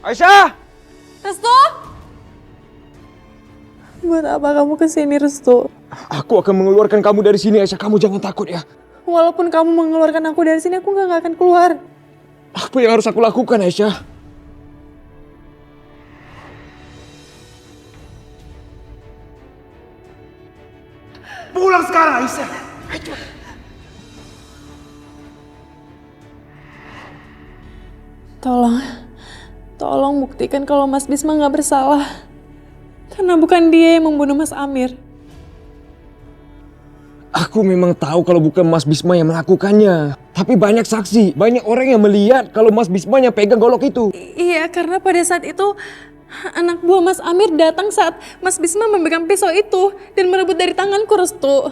Aisyah! Restu? Buat apa kamu kesini, Restu? Aku akan mengeluarkan kamu dari sini, Aisyah. Kamu jangan takut ya. Walaupun kamu mengeluarkan aku dari sini, aku nggak akan keluar. Apa yang harus aku lakukan, Aisyah? Pulang sekarang, Aisyah. Ayo. Tolong buktikan kalau Mas Bisma nggak bersalah. Karena bukan dia yang membunuh Mas Amir. Aku memang tahu kalau bukan Mas Bisma yang melakukannya. Tapi banyak saksi, banyak orang yang melihat kalau Mas Bisma yang pegang golok itu. Iya, karena pada saat itu anak buah Mas Amir datang saat Mas Bisma memegang pisau itu dan merebut dari tanganku, Restu.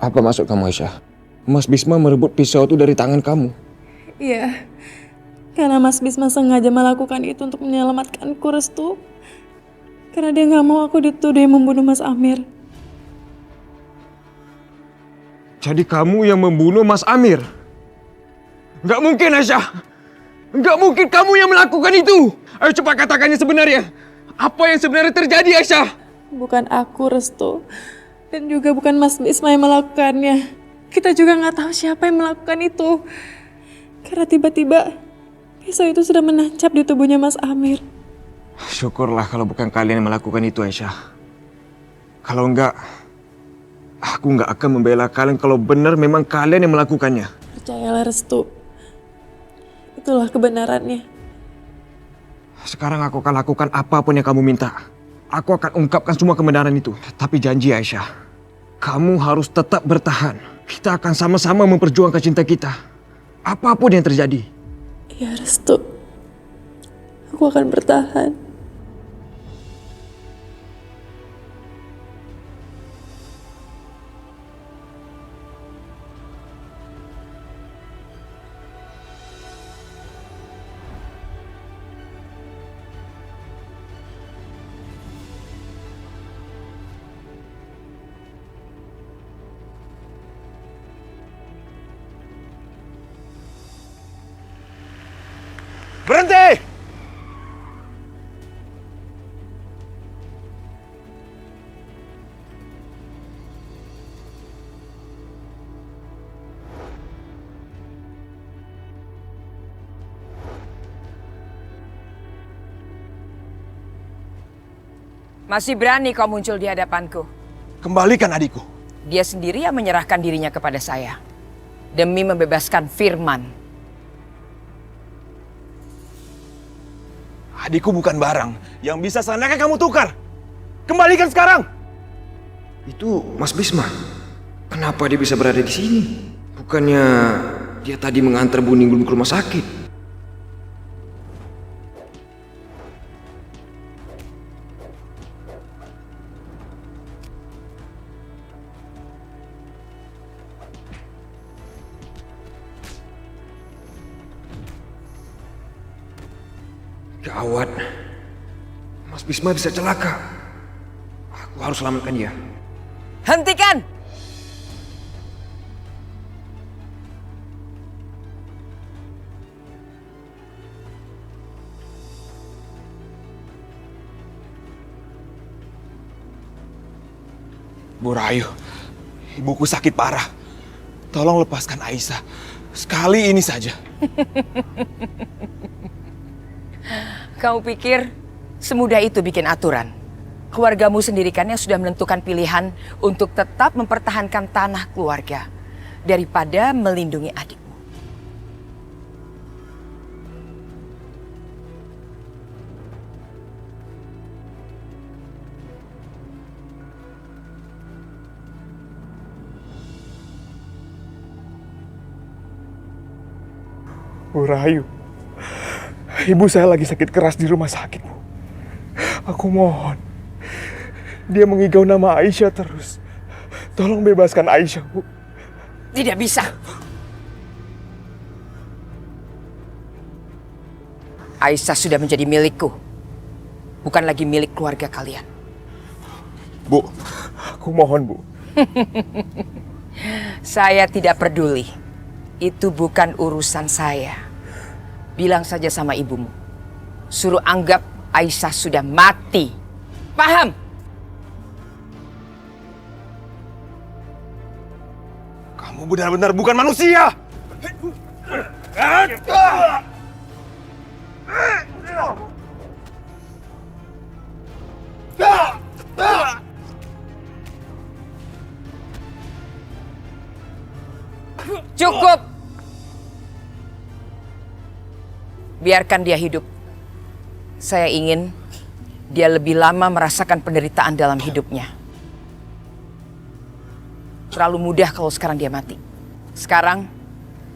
Apa maksud kamu, Aisyah? Mas Bisma merebut pisau itu dari tangan kamu? Iya, karena Mas Bisma sengaja melakukan itu untuk menyelamatkanku, Restu. Karena dia nggak mau aku dituduh membunuh Mas Amir. Jadi kamu yang membunuh Mas Amir? Nggak mungkin, Aisyah. Nggak mungkin kamu yang melakukan itu. Ayo cepat katakannya sebenarnya. Apa yang sebenarnya terjadi, Aisyah? Bukan aku, Restu. Dan juga bukan Mas Bisma yang melakukannya. Kita juga nggak tahu siapa yang melakukan itu. Karena tiba-tiba pisau itu sudah menancap di tubuhnya Mas Amir. Syukurlah kalau bukan kalian yang melakukan itu, Aisyah. Kalau enggak, aku nggak akan membela kalian kalau benar memang kalian yang melakukannya. Percayalah, Restu. Itulah kebenarannya. Sekarang aku akan lakukan apapun yang kamu minta. Aku akan ungkapkan semua kebenaran itu. Tapi janji, Aisyah, kamu harus tetap bertahan. Kita akan sama-sama memperjuangkan cinta kita. Apapun yang terjadi. Iya, Restu. Aku akan bertahan. Berhenti! Masih berani kau muncul di hadapanku. Kembalikan adikku. Dia sendiri yang menyerahkan dirinya kepada saya. Demi membebaskan Firman. Adikku bukan barang yang bisa seenaknya kamu tukar. Kembalikan sekarang. Itu Mas Bisma. Kenapa dia bisa berada di sini? Bukannya dia tadi mengantar Bu Ninggrum ke rumah sakit? Gawat. Mas Bisma bisa celaka. Aku harus selamatkan dia. Hentikan! Bu Rayu, ibuku sakit parah. Tolong lepaskan Aisyah. Sekali ini saja. Kau pikir semudah itu bikin aturan? Keluargamu sendiri kan yang sudah menentukan pilihan untuk tetap mempertahankan tanah keluarga daripada melindungi adikmu. Bu Rayu, ibu saya lagi sakit keras di rumah sakit, Bu. Aku mohon. Dia mengigau nama Aisyah terus. Tolong bebaskan Aisyah, Bu. Tidak bisa. Aisyah sudah menjadi milikku. Bukan lagi milik keluarga kalian. Bu, aku mohon, Bu. Saya tidak peduli. Itu bukan urusan saya. Bilang saja sama ibumu. suruh anggap Aisyah sudah mati. Paham? Kamu benar-benar bukan manusia! Cukup! Biarkan dia hidup. Saya ingin dia lebih lama merasakan penderitaan dalam hidupnya. Terlalu mudah kalau sekarang dia mati. Sekarang,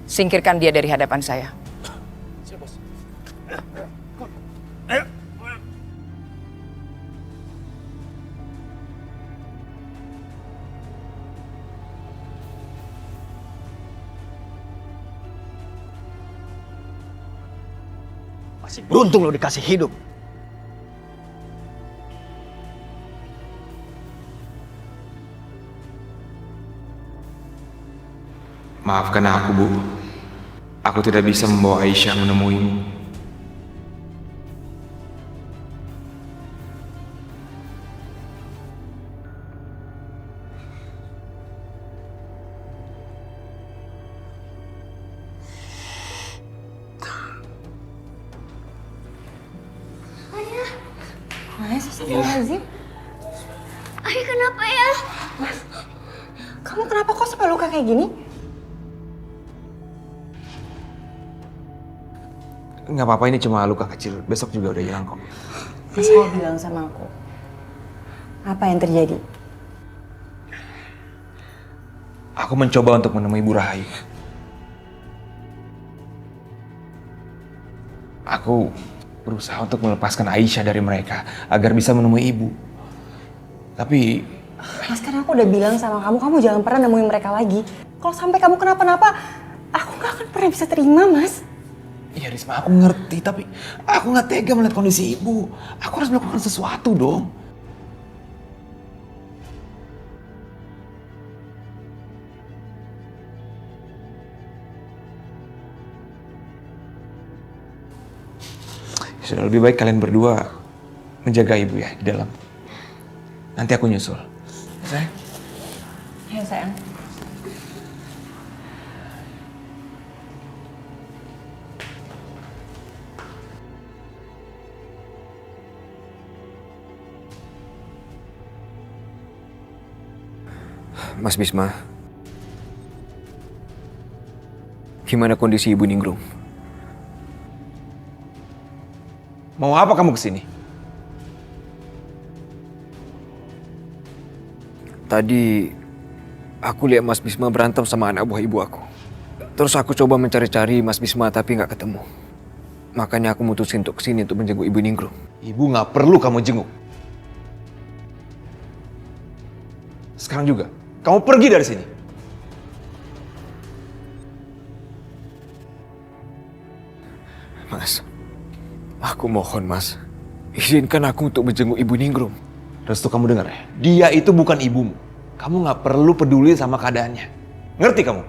singkirkan dia dari hadapan saya. Masih beruntung lo dikasih hidup. Maafkan aku, Bu. Aku tidak bisa membawa Aisyah menemuimu. Astagfirullahaladzim. Ayah kenapa ya? Kamu kenapa kok sampai luka kayak gini? Nggak apa-apa, ini cuma luka kecil. Besok juga udah hilang kok. Terus kau bilang sama aku, apa yang terjadi? Aku mencoba untuk menemui Bu Rahayu. Aku berusaha untuk melepaskan Aisyah dari mereka agar bisa menemui ibu. Tapi Mas, karena aku udah bilang sama kamu, kamu jangan pernah nemuin mereka lagi. Kalau sampai kamu kenapa-napa, aku gak akan pernah bisa terima, Mas. ya Risma, aku ngerti, tapi aku nggak tega melihat kondisi ibu. Aku harus melakukan sesuatu dong. Sudah lebih baik kalian berdua menjaga ibu ya di dalam. Nanti aku nyusul. Sayang. Ayo sayang. Mas Bisma, gimana kondisi Ibu Ningrum? Mau apa kamu kesini? Tadi aku lihat Mas Bisma berantem sama anak buah ibu aku. Terus aku coba mencari-cari Mas Bisma tapi nggak ketemu. Makanya aku mutusin untuk kesini untuk menjenguk Ibu Ningrum. Ibu nggak perlu kamu jenguk. Sekarang juga, kamu pergi dari sini. Mas, aku mohon Mas, izinkan aku untuk menjenguk Ibu Ningrum. Restu, kamu dengar ya? Dia itu bukan ibumu. Kamu nggak perlu peduli sama keadaannya. Ngerti kamu?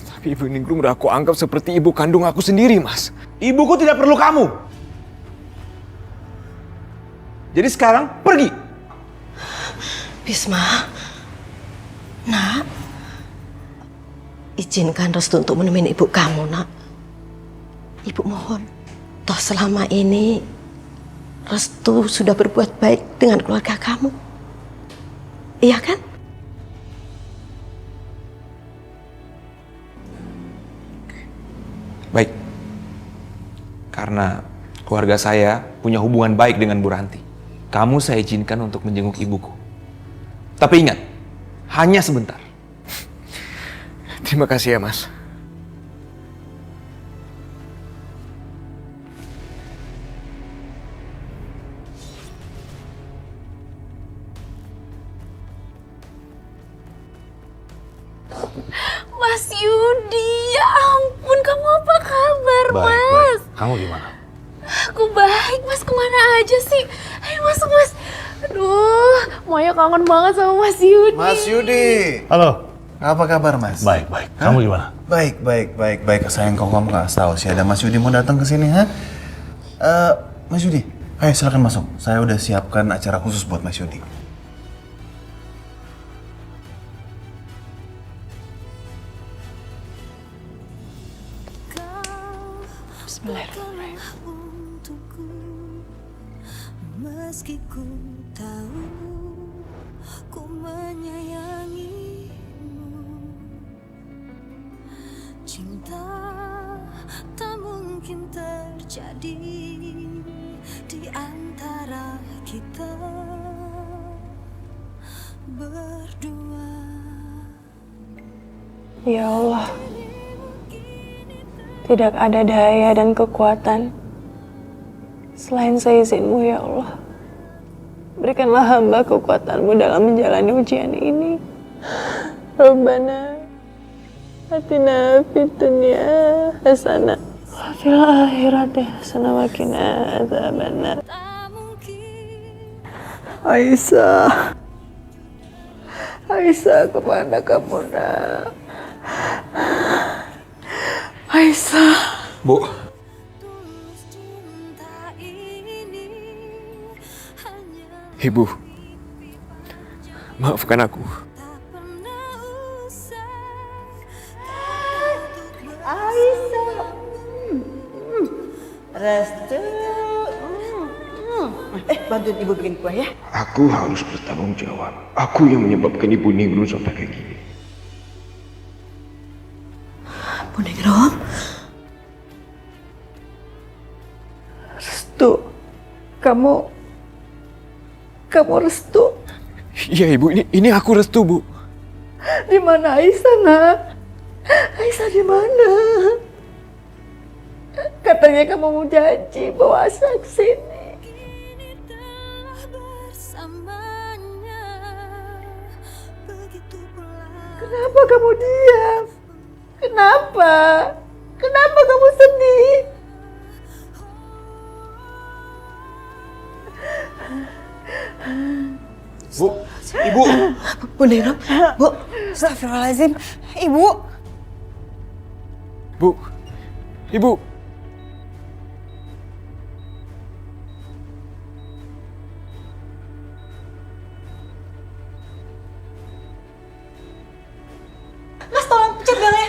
Tapi Ibu Ningrum udah aku anggap seperti ibu kandung aku sendiri, Mas. Ibuku tidak perlu kamu. Jadi sekarang pergi. Bisma, nak, izinkan Restu untuk menemani ibu kamu, nak. Ibu mohon, toh selama ini Restu sudah berbuat baik dengan keluarga kamu. Iya kan? Baik. Karena keluarga saya punya hubungan baik dengan Bu Ranti. Kamu saya izinkan untuk menjenguk ibuku. Tapi ingat, hanya sebentar. Terima kasih ya, Mas. Mas Yudi, ya ampun, kamu apa kabar, Mas? Baik. Kamu gimana? Aku baik, Mas. Kemana aja sih? Ayo masuk, Mas. Aduh, Maya kangen banget sama Mas Yudi. Mas Yudi. Halo. Apa kabar, Mas? Baik. Kamu gimana? Baik. Sayang, kok kamu nggak tahu sih ada Mas Yudi mau datang ke sini, ha? Mas Yudi, ayo silakan masuk. Saya udah siapkan acara khusus buat Mas Yudi. Meski ku tahu ku menyayangimu, cinta tak mungkin terjadi di antara kita berdua. Ya Allah, tidak ada daya dan kekuatan selain seizin-Mu ya Allah. Berikanlah hamba kekuatan-Mu dalam menjalani ujian ini. Rabbana atina fid dunya hasanah wa fil akhirati hasanah wa qina adzabannar. Aisyah, Aisyah, kemana kamu nak? Aisyah. Bu. Ibu, maafkan aku. Aisyah. Restu. Bantuin ibu bikin kue ya. Aku harus bertanggung jawab. Aku yang menyebabkan Ibu Ningrum sampai kayak gini. Bu Ningrum. Restu, kamu Restu. Iya Ibu, ini aku Restu, Bu. Di mana Aisyah, nak? Aisyah di mana? Katanya kamu mau janji bawa Aisyah ke sini. Kenapa kamu diam? Kenapa? Kenapa kamu sedih? Bu, Ibu. Bu Ningrum, Bu. Astagfirullahaladzim. Ibu. Bu, Ibu. Mas, tolong cek belnya.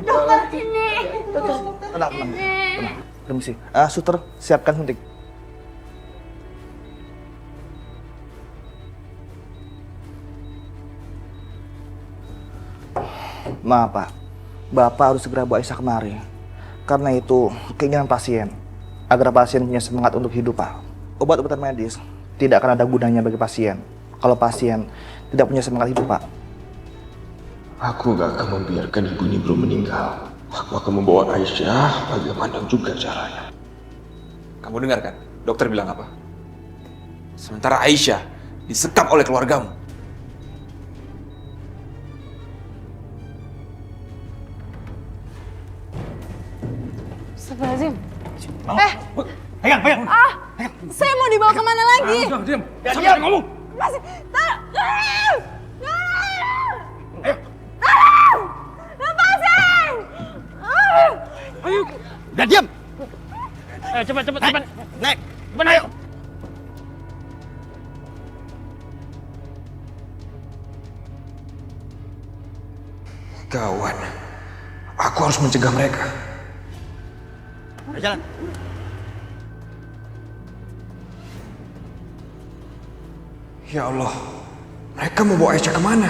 Dokter sini. Tenang. Permisi. Suster, siapkan suntik. Maaf Pak, Bapak harus segera bawa Aisyah kemari. Karena itu keinginan pasien, agar pasien punya semangat untuk hidup Pak. Obat-obatan medis tidak akan ada gunanya bagi pasien kalau pasien tidak punya semangat hidup Pak. Aku gak akan membiarkan Ibu Ningrum meninggal. Aku akan membawa Aisyah bagaimana juga caranya. Kamu dengar kan? Dokter bilang apa? Sementara Aisyah disekap oleh keluargamu. Astagfirullahaladzim. Pegang. Saya mau dibawa kemana lagi? Diam. Siapa yang ngomong? Masih. Lepasin! Ayo. Udah diam. Ayo cepat. Naik. Cepat ayo. Kawan, aku harus mencegah mereka. Jalan. Ya Allah, mereka mau bawa Aisyah kemana?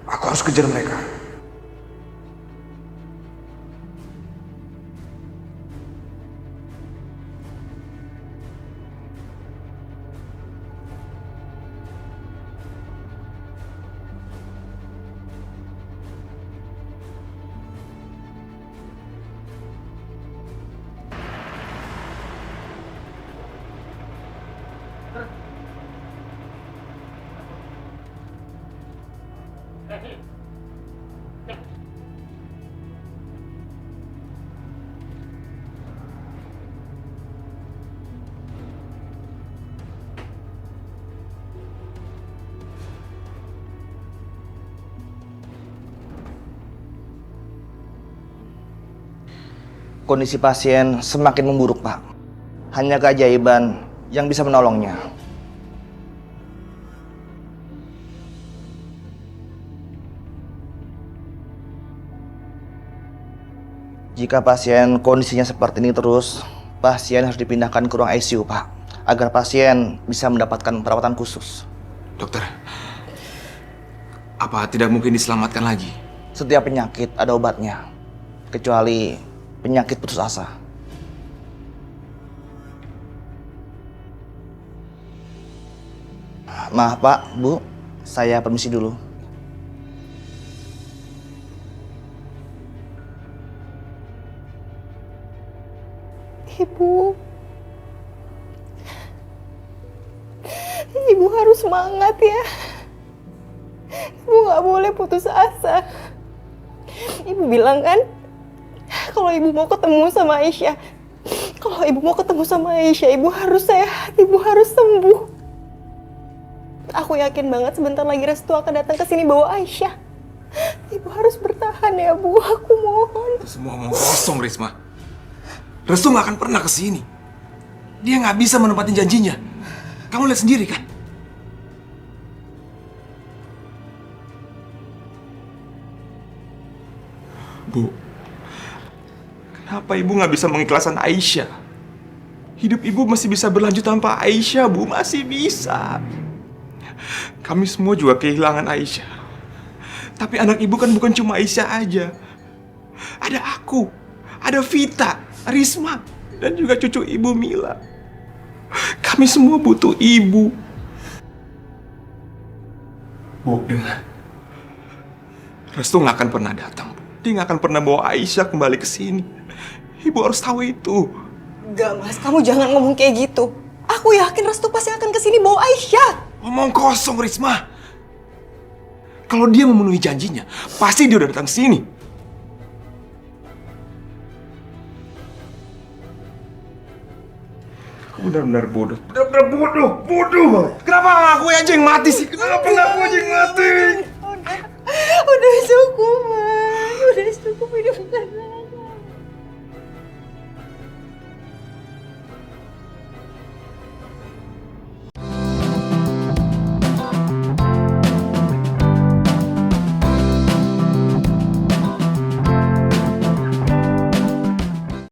Aku harus kejar mereka. Kondisi pasien semakin memburuk, Pak. Hanya keajaiban yang bisa menolongnya. Jika pasien kondisinya seperti ini terus, pasien harus dipindahkan ke ruang ICU, Pak, agar pasien bisa mendapatkan perawatan khusus. Dokter, apa tidak mungkin diselamatkan lagi? Setiap penyakit ada obatnya, kecuali penyakit putus asa. Maaf Pak, Bu, saya permisi dulu. Ibu harus semangat ya. Ibu nggak boleh putus asa. Ibu bilang kan, kalau ibu mau ketemu sama Aisyah, ibu harus sehat, ibu harus sembuh. Aku yakin banget sebentar lagi Restu akan datang ke sini bawa Aisyah. Ibu harus bertahan ya, Bu. Aku mohon. Itu semua omong kosong, Risma. Restu nggak akan pernah ke sini. Dia nggak bisa menepati janjinya. Kamu lihat sendiri kan? Bu, kenapa ibu nggak bisa mengikhlaskan Aisyah? Hidup ibu masih bisa berlanjut tanpa Aisyah, Bu. Masih bisa. Kami semua juga kehilangan Aisyah. Tapi anak ibu kan bukan cuma Aisyah aja. Ada aku, ada Vita, Risma, dan juga cucu ibu Mila. Kami semua butuh ibu. Bu, dengar. Restu nggak akan pernah datang, Bu. Dia nggak akan pernah bawa Aisyah kembali ke sini. Ibu harus tahu itu. Enggak, Mas. Kamu jangan ngomong kayak gitu. Aku yakin Restu pasti akan ke sini bawa Aisyah. Omong kosong, Risma. Kalau dia memenuhi janjinya, pasti dia udah datang ke sini. Benar-benar bodoh. Benar-benar bodoh. Bodoh banget. Kenapa aku aja yang mati sih? Kenapa aku aja yang mati? Udah cukup, Mas. Udah cukup, hidup tenang.